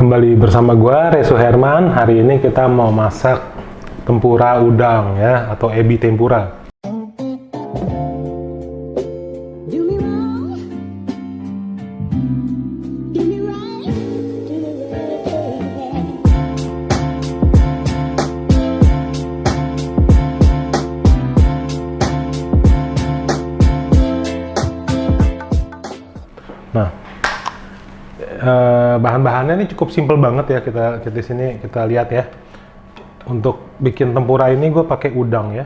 Kembali bersama gua Reso Herman. Hari ini kita mau masak tempura udang ya, atau ebi tempura. Do me wrong, do me right, do me right, baby. Nah, bahan-bahannya ini cukup simpel banget ya, kita di sini kita lihat ya. Untuk bikin tempura ini gue pakai udang ya.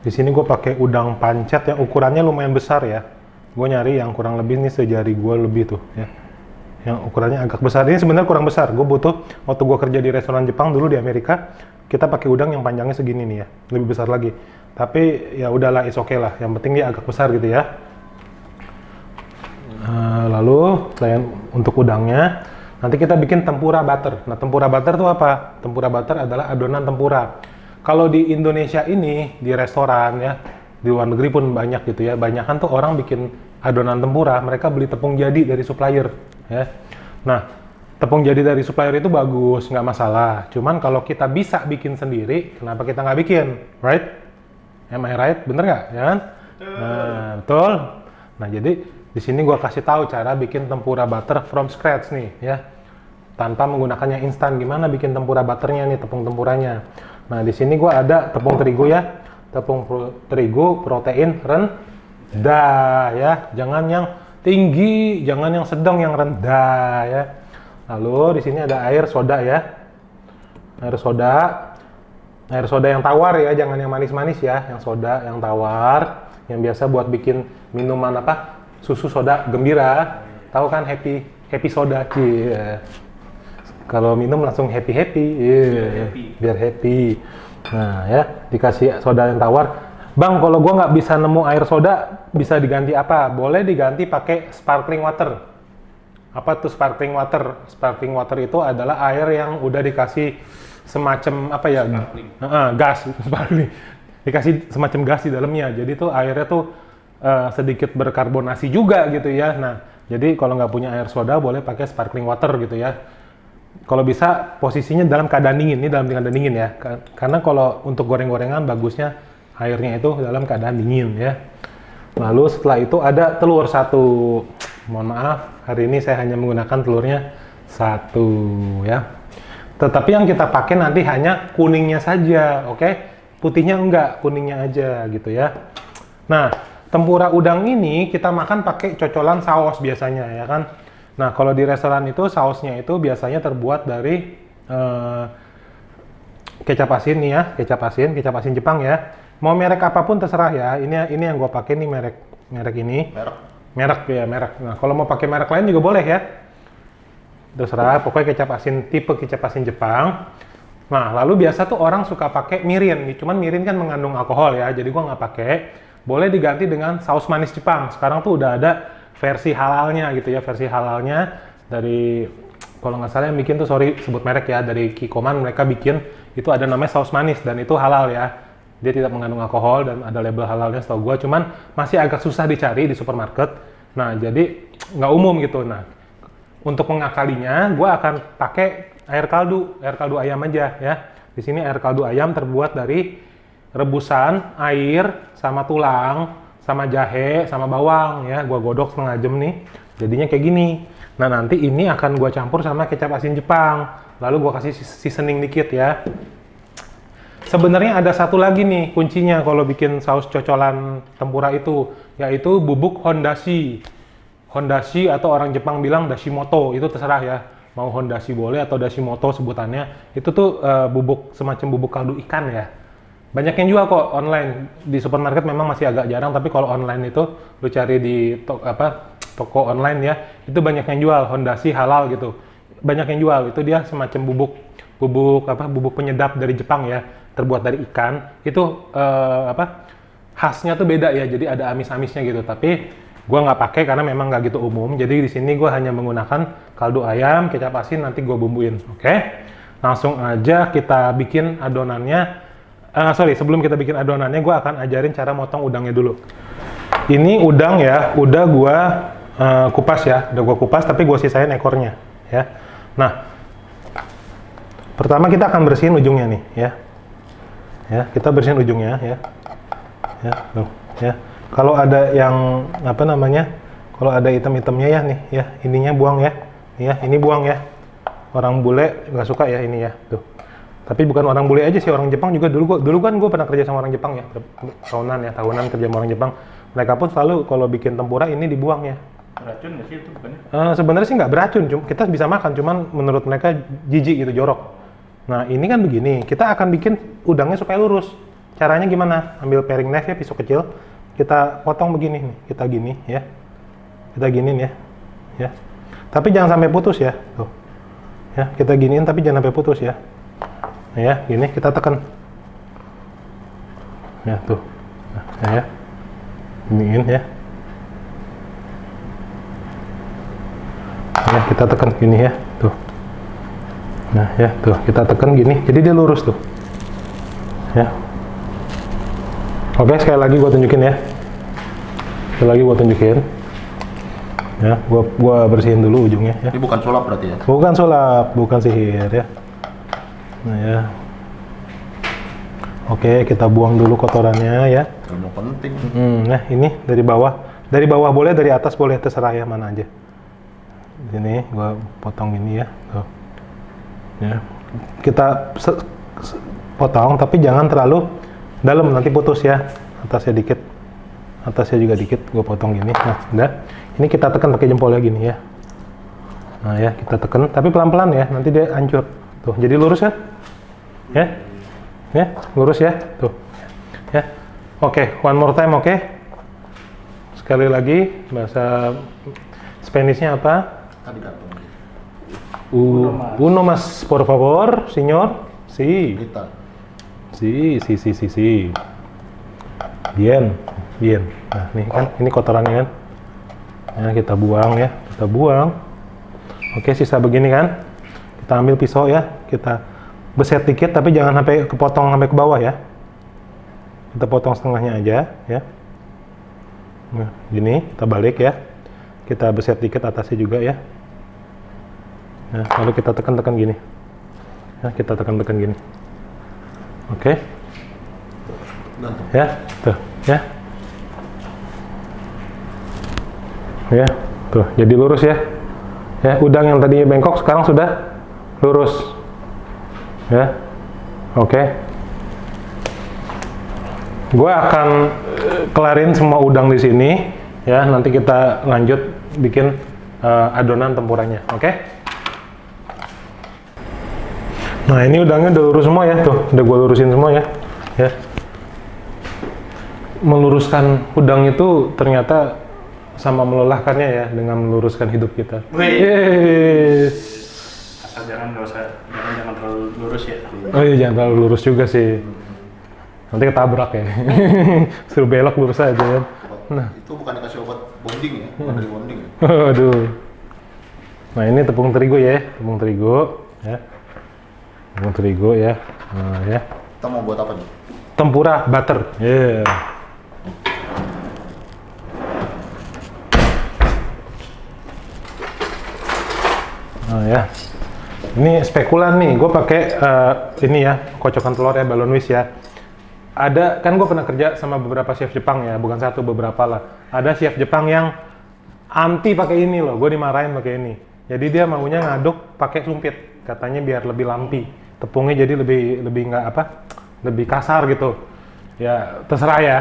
Di sini gue pakai udang pancet yang ukurannya lumayan besar ya. Gue nyari yang kurang lebih nih sejari gue lebih tuh ya. Yang ukurannya agak besar. Ini sebenarnya kurang besar. Gue butuh, waktu gue kerja di restoran Jepang dulu di Amerika, kita pakai udang yang panjangnya segini nih ya, lebih besar lagi. Tapi ya udahlah, is okay lah. Yang penting dia agak besar gitu ya. Lalu selain untuk udangnya, nanti kita bikin tempura butter. Nah, tempura butter itu apa? Tempura butter adalah adonan tempura. Kalau di Indonesia ini, di restoran ya, di luar negeri pun banyak gitu ya, banyakan tuh orang bikin adonan tempura, mereka beli tepung jadi dari supplier ya. Nah, tepung jadi dari supplier itu bagus, nggak masalah. Cuman kalau kita bisa bikin sendiri, kenapa kita nggak bikin? Right? Am I right? Bener nggak? Ya kan? Nah, betul. Nah, jadi di sini gua kasih tahu cara bikin tempura butter from scratch nih ya, tanpa menggunakan yang instan. Gimana bikin tempura butternya nih, tepung tempuranya. Nah, di sini gua ada tepung terigu ya, terigu protein rendah ya, jangan yang tinggi, jangan yang sedang, yang rendah ya. Lalu di sini ada air soda ya, air soda yang tawar ya, jangan yang manis-manis ya, yang soda yang tawar, yang biasa buat bikin minuman apa, susu soda gembira, tahu kan, happy soda, yeah. Kalau minum langsung happy, yeah. Biar happy. Nah ya, dikasih soda yang tawar. Bang, kalau gua nggak bisa nemu air soda, bisa diganti apa? Boleh diganti pakai sparkling water. Apa tuh sparkling water? Sparkling water itu adalah air yang udah dikasih semacam apa ya? Gas, sparkling. Dikasih semacam gas di dalamnya. Jadi tuh airnya tuh sedikit berkarbonasi juga gitu ya. Nah, jadi kalau nggak punya air soda boleh pakai sparkling water gitu ya. Kalau bisa posisinya dalam keadaan dingin, ini dalam keadaan dingin ya. Karena kalau untuk goreng-gorengan bagusnya airnya itu dalam keadaan dingin ya. Lalu setelah itu ada telur satu. Mohon maaf, hari ini saya hanya menggunakan telurnya satu ya. Tetapi yang kita pakai nanti hanya kuningnya saja, oke? Putihnya enggak, kuningnya aja gitu ya. Nah, tempura udang ini kita makan pakai cocolan saus biasanya ya kan. Nah, kalau di restoran itu sausnya itu biasanya terbuat dari kecap asin nih ya, kecap asin Jepang ya. Mau merek apapun terserah ya. Ini yang gue pakai nih, merek ini. Merek. Nah, kalau mau pakai merek lain juga boleh ya. Terserah, pokoknya kecap asin, tipe kecap asin Jepang. Nah, lalu biasa tuh orang suka pakai mirin. Cuman mirin kan mengandung alkohol ya, jadi gue nggak pakai. Boleh diganti dengan saus manis Jepang. Sekarang tuh udah ada versi halalnya gitu ya, versi halalnya dari, kalau nggak salah yang bikin tuh, sorry sebut merek ya, dari Kikoman mereka bikin, itu ada namanya saus manis dan itu halal ya. Dia tidak mengandung alkohol dan ada label halalnya setahu gua, cuman masih agak susah dicari di supermarket. Nah, jadi nggak umum gitu. Nah, untuk mengakalinya gua akan pakai air kaldu ayam aja ya. Di sini air kaldu ayam terbuat dari rebusan air sama tulang sama jahe sama bawang ya, gua godok setengah jam nih, jadinya kayak gini. Nah, nanti ini akan gua campur sama kecap asin Jepang, lalu gua kasih seasoning dikit ya. Sebenarnya ada satu lagi nih kuncinya kalau bikin saus cocolan tempura itu, yaitu bubuk hondashi atau orang Jepang bilang dashimoto, itu terserah ya, mau hondashi boleh atau dashimoto sebutannya. Itu tuh semacam bubuk kaldu ikan ya. Banyak yang jual kok online, di supermarket memang masih agak jarang, tapi kalau online itu lu cari di toko online ya, itu banyak yang jual hondashi halal gitu. Banyak yang jual, itu dia semacam bubuk penyedap dari Jepang ya, terbuat dari ikan. Itu khasnya tuh beda ya, jadi ada amis-amisnya gitu. Tapi gua nggak pakai karena memang nggak gitu umum. Jadi di sini gua hanya menggunakan kaldu ayam, kecap asin, nanti gua bumbuin. Oke? Langsung aja kita bikin adonannya. Sebelum kita bikin adonannya, gue akan ajarin cara motong udangnya dulu. Ini udang ya, udah gue kupas ya, udah gue kupas, tapi gue sisain ekornya ya. Nah, pertama kita akan bersihin ujungnya nih, ya. Ya, kita bersihin ujungnya, ya. Ya, tuh, ya. Kalau ada yang apa namanya? Kalau ada item-itemnya ya nih, ya, ininya buang ya. Ya, ini buang ya. Orang bule nggak suka ya ini ya, tuh. Tapi bukan orang bule aja sih, orang Jepang juga dulu kan gue pernah kerja sama orang Jepang ya, tahunan kerja sama orang Jepang. Mereka pun selalu kalau bikin tempura ini dibuang ya. Beracun nggak sih itu bukannya? Sebenarnya sih nggak beracun, kita bisa makan, cuman menurut mereka jijik gitu, jorok. Nah ini kan begini, kita akan bikin udangnya supaya lurus. Caranya gimana? Ambil paring knife ya, pisau kecil, kita potong begini nih, kita gini ya, kita giniin ya, ya. Tapi jangan sampai putus ya, tuh. Ya kita giniin tapi jangan sampai putus ya. Nah, ya, gini kita tekan. Ya tuh, nah, ya, giniin ya. Ya, kita tekan gini ya, tuh. Nah, ya, tuh, kita tekan gini, jadi dia lurus tuh. Ya. Oke, sekali lagi gua tunjukin ya. Sekali lagi gua tunjukin. Ya, gua bersihin dulu ujungnya ya. Ini bukan sulap berarti ya? Bukan sulap, bukan sihir ya. Nah, ya. Oke, kita buang dulu kotorannya ya. Ilmu penting. Nah, ini dari bawah. Dari bawah boleh, dari atas boleh, terserah ya, mana aja. Sini gua potong ini ya, tuh. Ya. Kita potong tapi jangan terlalu dalam, nanti putus ya. Atasnya dikit. Atasnya juga dikit, gua potong gini. Nah, udah. Ini kita tekan pakai jempolnya gini ya. Nah, ya, kita tekan tapi pelan-pelan ya, nanti dia hancur. Tuh, jadi lurus kan? Ya. Ya, lurus ya. Tuh. Ya. Oke, one more time, oke. Sekali lagi, bahasa Spanish-nya apa? Arigato. Uno más, por favor, señor. Sí. Kita. Sí. Bien. Nah, nih kan, ini kotorannya kan. Ya, kita buang ya, kita buang. Oke, sisa begini kan. Kita ambil pisau ya, kita beset dikit tapi jangan sampai kepotong sampai ke bawah ya. Kita potong setengahnya aja ya. Nah, gini, kita balik ya. Kita beset dikit atasnya juga ya. Nah, lalu kita tekan-tekan gini. Ya, kita tekan-tekan gini. Oke. Ya, tuh, ya. Ya, tuh, jadi lurus ya. Ya, udang yang tadinya bengkok sekarang sudah lurus. Ya. Oke. Gue akan kelarin semua udang di sini ya, nanti kita lanjut bikin adonan tempuranya. Oke? Nah, ini udangnya udah lurus semua ya, tuh, udah gue lurusin semua ya. Ya. Meluruskan udang itu ternyata sama melelahkannya ya, dengan meluruskan hidup kita. Wih. Asal jangan terlalu lurus ya. Oh iya, jangan terlalu lurus juga sih. Nanti ketabrak ya. Suruh belok lurus aja kan. Nah, itu bukan dikasih obat bonding ya, bukan dari bonding. Aduh. Nah, ini tepung terigu ya, tepung terigu ya. Tepung terigu ya. Nah, ya. Kita mau buat apa nih? Tempura butter. Yeah. Nah, ya. Ini spekulan nih, gue pakai ini ya, kocokan telur ya, balon whisk ya. Ada, kan gue pernah kerja sama beberapa chef Jepang ya, bukan satu, beberapa lah. Ada chef Jepang yang anti pakai ini loh, gue dimarahin pakai ini. Jadi dia maunya ngaduk pakai sumpit, katanya biar lebih lampi. Tepungnya jadi lebih nggak apa, lebih kasar gitu. Ya terserah ya.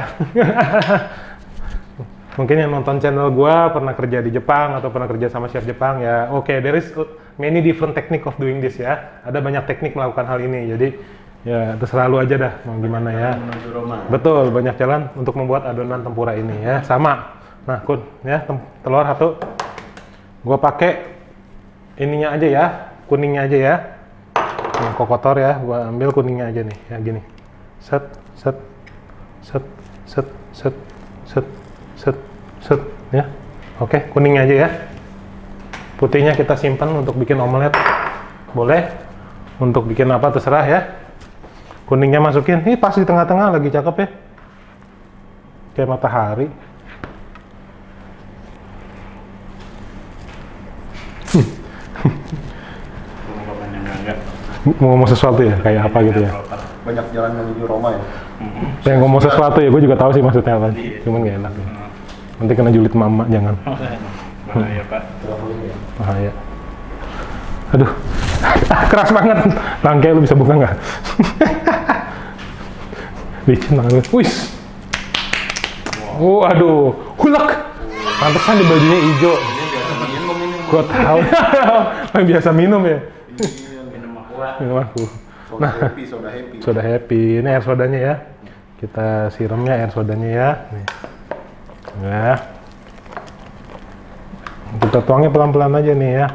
Mungkin yang nonton channel gue pernah kerja di Jepang atau pernah kerja sama chef Jepang ya. Oke, there is many different technique of doing this ya. Ada banyak teknik melakukan hal ini. Jadi ya terserah lu aja dah mau gimana ya. Menuju Roma. Betul, banyak jalan untuk membuat adonan tempura ini ya. Sama. Nah, Kun, ya telur satu. Gue pakai ininya aja ya, kuningnya aja ya. Yang kok kotor ya, gue ambil kuningnya aja nih, ya gini. Set, set, set, set, set, set, set, set, ya. Oke, kuningnya aja ya. Putihnya kita simpan untuk bikin omelet. Boleh. Untuk bikin apa terserah ya. Kuningnya masukin. Ini pas di tengah-tengah lagi cakep ya. Kayak matahari. Pengungkapan yang enggak. Mau ngomong sesuatu ya, kayak apa gitu ya? Banyak jalan menuju Roma ya. Yang ngomong sesuatu ya, gue juga tahu sih maksudnya apa. Cuman gak enak ya. Nanti kena julid mama, jangan. Bahaya Pak. Bahaya. Aduh, keras banget. Rangkai lu bisa buka nggak? Licin banget. Wis. Oh, aduh. Hulak. Pantesan di bajunya hijau. Gua tahu. Biasa minum ya. Minum aqua. Minum aku. Soda happy, soda happy. Soda happy. Ini air sodanya ya. Kita siramnya air sodanya ya. Nih. Ya. Kita tuangnya pelan-pelan aja nih ya.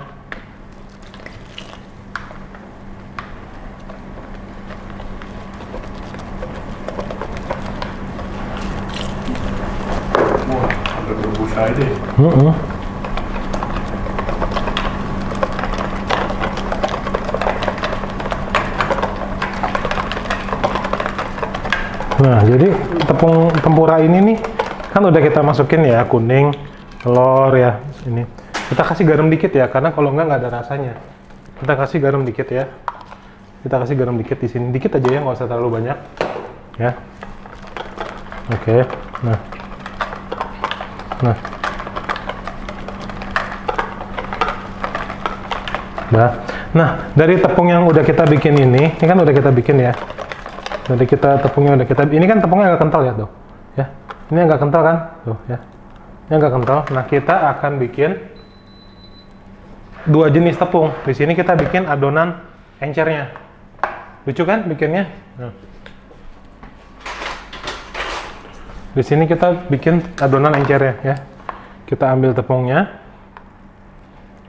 Wah, sampai berbusa aja ya. Nah, jadi tepung tempura ini nih kan udah kita masukin ya kuning, telur ya ini. Kita kasih garam dikit ya karena kalau nggak ada rasanya. Kita kasih garam dikit ya. Kita kasih garam dikit di sini, dikit aja ya, nggak usah terlalu banyak. Ya. Oke. Nah. Nah. Nah, dari tepung yang udah kita bikin ini kan udah kita bikin ya. Jadi kita tepungnya udah kita, ini kan tepungnya agak kental ya tuh, ya. Ini agak kental kan, tuh ya. Ini agak kental. Nah kita akan bikin dua jenis tepung. Di sini kita bikin adonan encernya. Lucu kan bikinnya? Nah. Di sini kita bikin adonan encernya ya. Kita ambil tepungnya.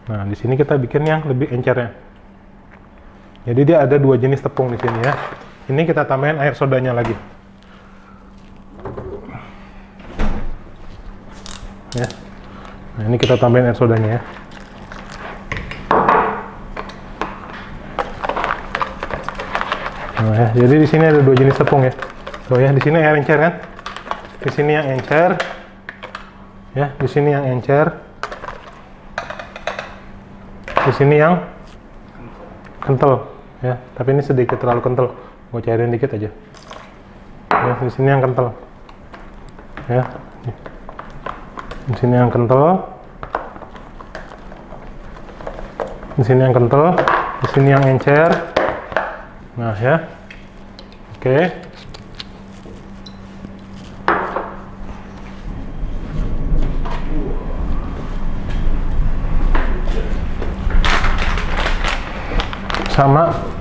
Nah di sini kita bikin yang lebih encernya. Jadi dia ada dua jenis tepung di sini ya. Ini kita tambahin air sodanya lagi. Ya. Nah, ini kita tambahin air sodanya ya. Nah, ya, jadi di sini ada dua jenis tepung ya. Tuh ya, di sini air encer kan? Di sini yang encer. Ya, di sini yang encer. Di sini yang kental ya, tapi ini sedikit terlalu kental. Gue cairin dikit aja. Ya, di sini yang kental. Ya. Di sini yang kental. Di sini yang kental. Di sini yang encer. Nah, ya. Oke. Sama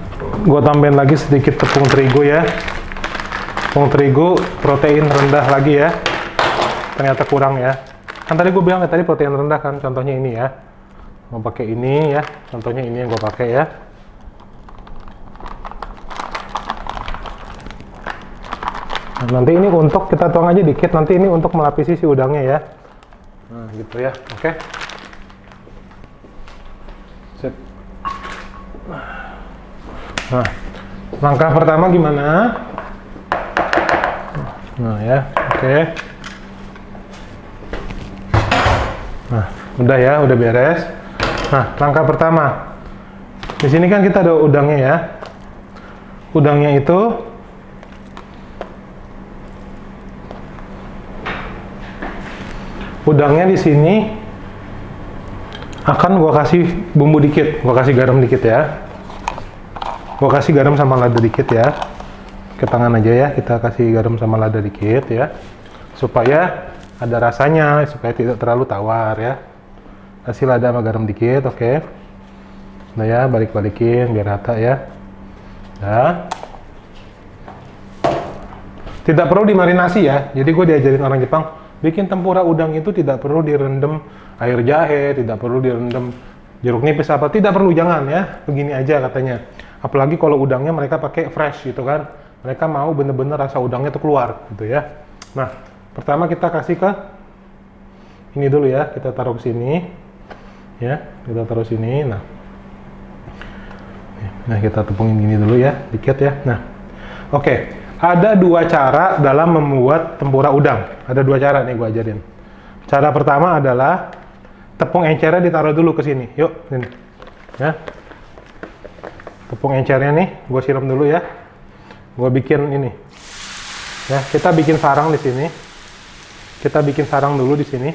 gue tambahin lagi sedikit tepung terigu ya. Tepung terigu protein rendah lagi ya. Ternyata kurang ya. Kan tadi gue bilang ya, tadi protein rendah kan, contohnya ini ya. Mau pakai ini ya, contohnya ini yang gue pakai ya. Nah, nanti ini untuk kita tuang aja dikit, nanti ini untuk melapisi si udangnya ya. Nah gitu ya, oke. Sip. Nah, langkah pertama gimana? Nah ya, oke. Nah, udah ya, udah beres. Nah, langkah pertama. Di sini kan kita ada udangnya ya. Udangnya itu di sini akan gua kasih bumbu dikit, gua kasih garam dikit ya. Gua kasih garam sama lada dikit ya. Ke tangan aja ya, kita kasih garam sama lada dikit ya. Supaya ada rasanya, supaya tidak terlalu tawar ya. Kasih lada sama garam dikit, oke. Nah ya, balik-balikin biar rata ya. Nah. Tidak perlu dimarinasi ya. Jadi gue diajarin orang Jepang, bikin tempura udang itu tidak perlu direndam air jahe, tidak perlu direndam jeruk nipis apa, tidak perlu, jangan ya. Begini aja katanya. Apalagi kalau udangnya mereka pakai fresh gitu kan. Mereka mau bener-bener rasa udangnya itu keluar gitu ya. Nah, pertama kita kasih ke ini dulu ya, kita taruh ke sini. Ya, kita taruh sini. Nah, kita tepungin gini dulu ya, dikit ya. Nah, oke. Ada dua cara dalam membuat tempura udang. Ada dua cara nih gue ajarin. Cara pertama adalah tepung encernya ditaruh dulu ke sini. Yuk, sini. Ya. Tepung encernya nih, gue siram dulu ya. Gue bikin ini. Ya, kita bikin sarang di sini. Kita bikin sarang dulu di sini.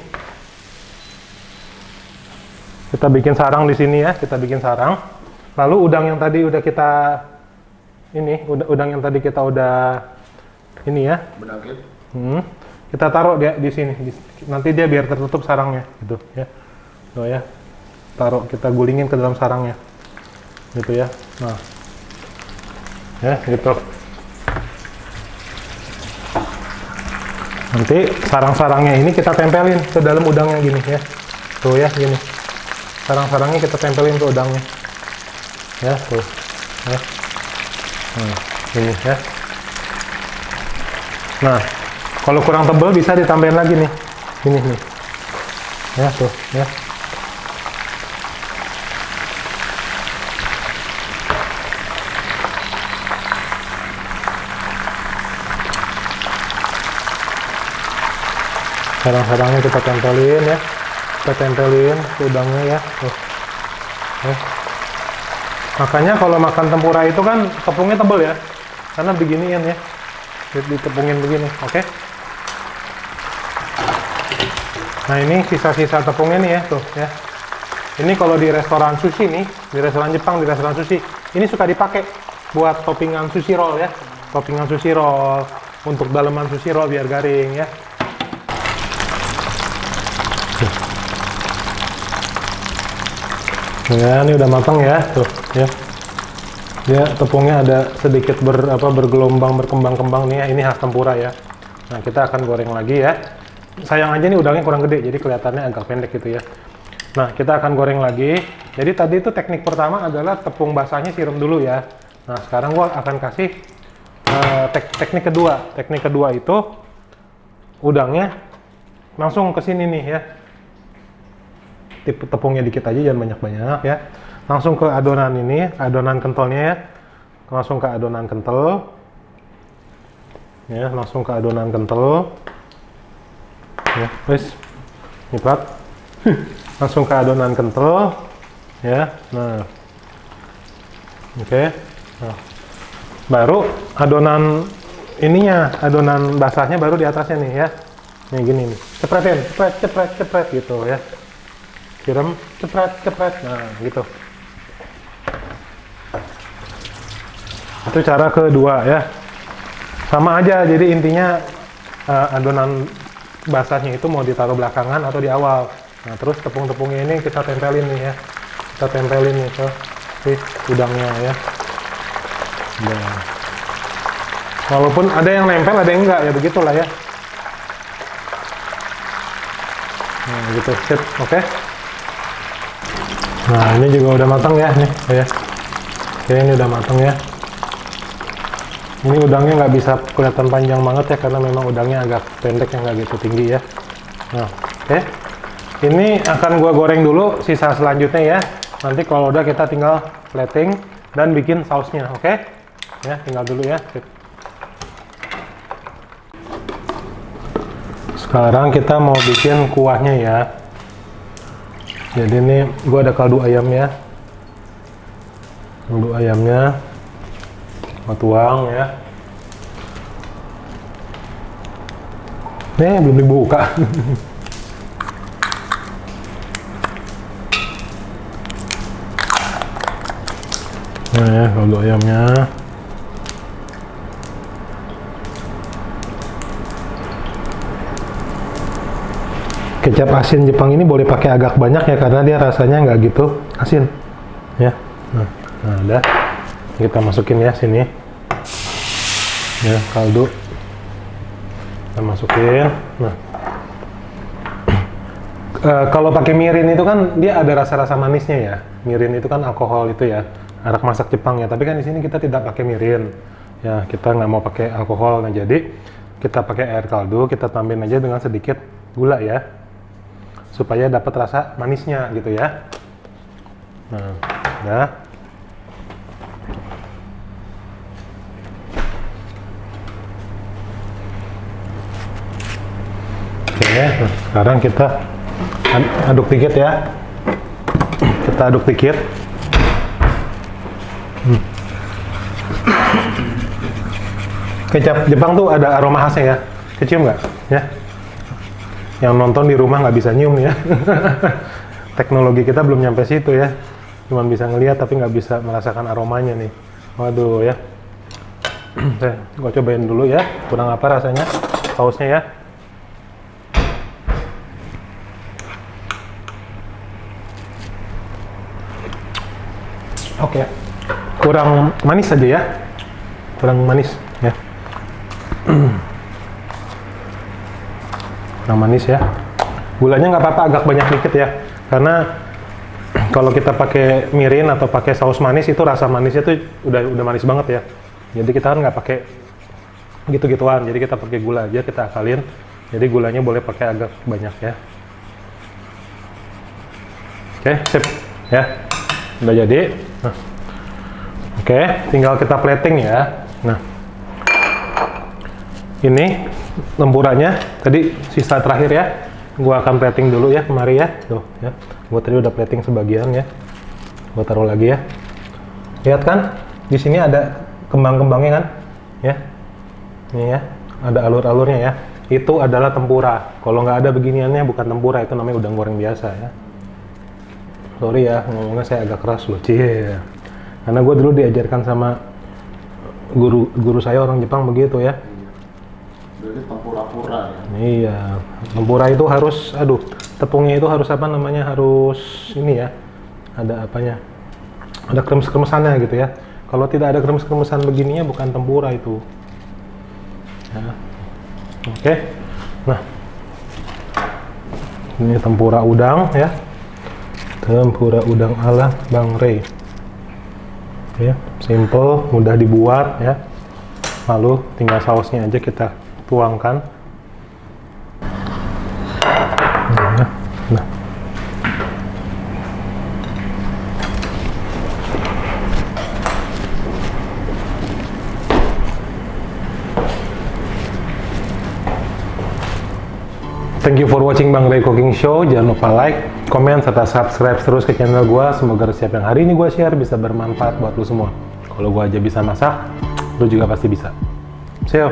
Kita bikin sarang di sini ya, kita bikin sarang. Lalu udang yang tadi udah kita ini, udang yang tadi kita udah ini ya. Benangkit. Kita taruh dia di sini. Nanti dia biar tertutup sarangnya gitu ya. Tuh ya. Taruh, kita gulingin ke dalam sarangnya. Gitu ya. Nah. Ya, gitu. Nanti sarang-sarangnya ini kita tempelin ke dalam udangnya gini ya. Tuh ya, gini. Sarang-sarangnya kita tempelin ke udangnya. Ya, tuh. Ya. Nah, ini ya. Nah, kalau kurang tebal bisa ditambahin lagi nih. Ini nih. Ya, tuh, ya. Sarang-sarangnya kita tempelin ya, kita tempelin ke udangnya ya. Tuh. Ya. Makanya kalau makan tempura itu kan tepungnya tebel ya, karena beginian ya, ditepungin begini, oke? Nah ini sisa-sisa tepungnya nih ya, tuh ya. Ini kalau di restoran sushi nih, di restoran Jepang, di restoran sushi, ini suka dipakai buat toppingan sushi roll ya, toppingan sushi roll, untuk daleman sushi roll biar garing ya. Ya, ini udah matang ya, tuh ya. Dia tepungnya ada sedikit bergelombang, berkembang-kembang nih ya. Ini khas tempura ya. Nah, kita akan goreng lagi ya. Sayang aja nih udangnya kurang gede, jadi kelihatannya agak pendek gitu ya. Nah, kita akan goreng lagi. Jadi tadi itu teknik pertama adalah tepung basahnya siram dulu ya. Nah, sekarang gua akan kasih teknik kedua. Teknik kedua itu udangnya langsung ke sini nih ya. Tepungnya dikit aja, jangan banyak-banyak ya. Langsung ke adonan ini, adonan kentalnya ya. Langsung ke adonan kental. Ya, langsung ke adonan kental. Ya, wis. Nyiprat. Langsung ke adonan kental. Ya. Nah. Oke. Nah. Baru adonan ininya, adonan basahnya baru di atasnya nih ya. Nih gini nih. Cepretin, cepret gitu ya. Siram, cepret. Nah, gitu. Itu cara kedua ya. Sama aja, jadi intinya adonan basahnya itu mau ditaruh belakangan atau di awal. Nah, terus tepung-tepungnya ini kita tempelin nih ya. Kita tempelin nih ke si udangnya ya. Nah. Walaupun ada yang nempel, ada yang enggak, ya begitulah ya. Nah, gitu, sip, oke. Nah, ini juga udah matang ya, nih, ya. Oke, ini udah matang ya. Ini udangnya nggak bisa kelihatan panjang banget ya, karena memang udangnya agak pendek, yang nggak gitu tinggi ya. Nah, oke. Ini akan gua goreng dulu, sisa selanjutnya ya. Nanti kalau udah kita tinggal plating dan bikin sausnya, oke? Ya, tinggal dulu ya. Sekarang kita mau bikin kuahnya ya. Jadi ini gua ada kaldu ayam ya. Kaldu ayamnya gua tuang ya. Nih belum dibuka. Nah ya, kaldu ayamnya. Kecap asin Jepang ini boleh pakai agak banyak ya, karena dia rasanya nggak gitu asin ya. Nah udah, kita masukin ya sini ya, kaldu kita masukin. Nah kalau pakai mirin itu kan dia ada rasa-rasa manisnya ya. Mirin itu kan alkohol itu ya, arak masak Jepang ya. Tapi kan di sini kita tidak pakai mirin ya, kita nggak mau pakai alkohol. Nah jadi kita pakai air kaldu, kita tambahin aja dengan sedikit gula ya, supaya dapat rasa manisnya gitu ya. Nah, udah. Oke, nah sekarang kita aduk dikit ya. Kita aduk dikit. Kecap Jepang tuh ada aroma khasnya ya. Kecium nggak? Ya. Yang nonton di rumah nggak bisa nyium ya. Teknologi kita belum nyampe situ ya. Cuman bisa ngelihat tapi nggak bisa merasakan aromanya nih. Waduh ya. Gua cobain dulu ya. Kurang apa rasanya? Sausnya ya. Oke. Kurang manis aja ya. Kurang manis ya. Kurang manis ya. Gulanya nggak apa-apa agak banyak dikit ya. Karena kalau kita pakai mirin atau pakai saus manis itu rasa manisnya tuh udah manis banget ya. Jadi kita kan nggak pakai gitu-gituan. Jadi kita pakai gula aja, kita akalin. Jadi gulanya boleh pakai agak banyak ya. Oke, sip ya. Udah jadi. Nah. Oke, tinggal kita plating ya. Nah, ini tempuranya tadi sisa terakhir ya. Gua akan plating dulu ya kemari ya. Tuh ya. Gua tadi udah plating sebagian ya. Gua taruh lagi ya. Lihat kan? Di sini ada kembang-kembangnya kan? Ya. Ini ya. Ada alur-alurnya ya. Itu adalah tempura. Kalau nggak ada beginiannya bukan tempura, itu namanya udang goreng biasa ya. Sorry ya, ngomongnya saya agak keras loh. Cie. Karena gue dulu diajarkan sama guru saya orang Jepang begitu ya. Berarti tempura-pura ya. Iya, tempura itu harus, aduh, tepungnya itu harus apa namanya, harus ini ya, ada apanya, ada kremes-kremesannya gitu ya. Kalau tidak ada kremes-kremesan begininya bukan tempura itu. Ya. Oke, nah, ini tempura udang ya, tempura udang ala Bang Rey. Ya, simple, mudah dibuat ya. Lalu tinggal sausnya aja kita tuangkan. Nah. Thank you for watching Bang Rey Cooking Show. Jangan lupa like, komen, serta subscribe terus ke channel gua. Semoga resep yang hari ini gua share bisa bermanfaat buat lu semua. Kalau gua aja bisa masak, lu juga pasti bisa. See you.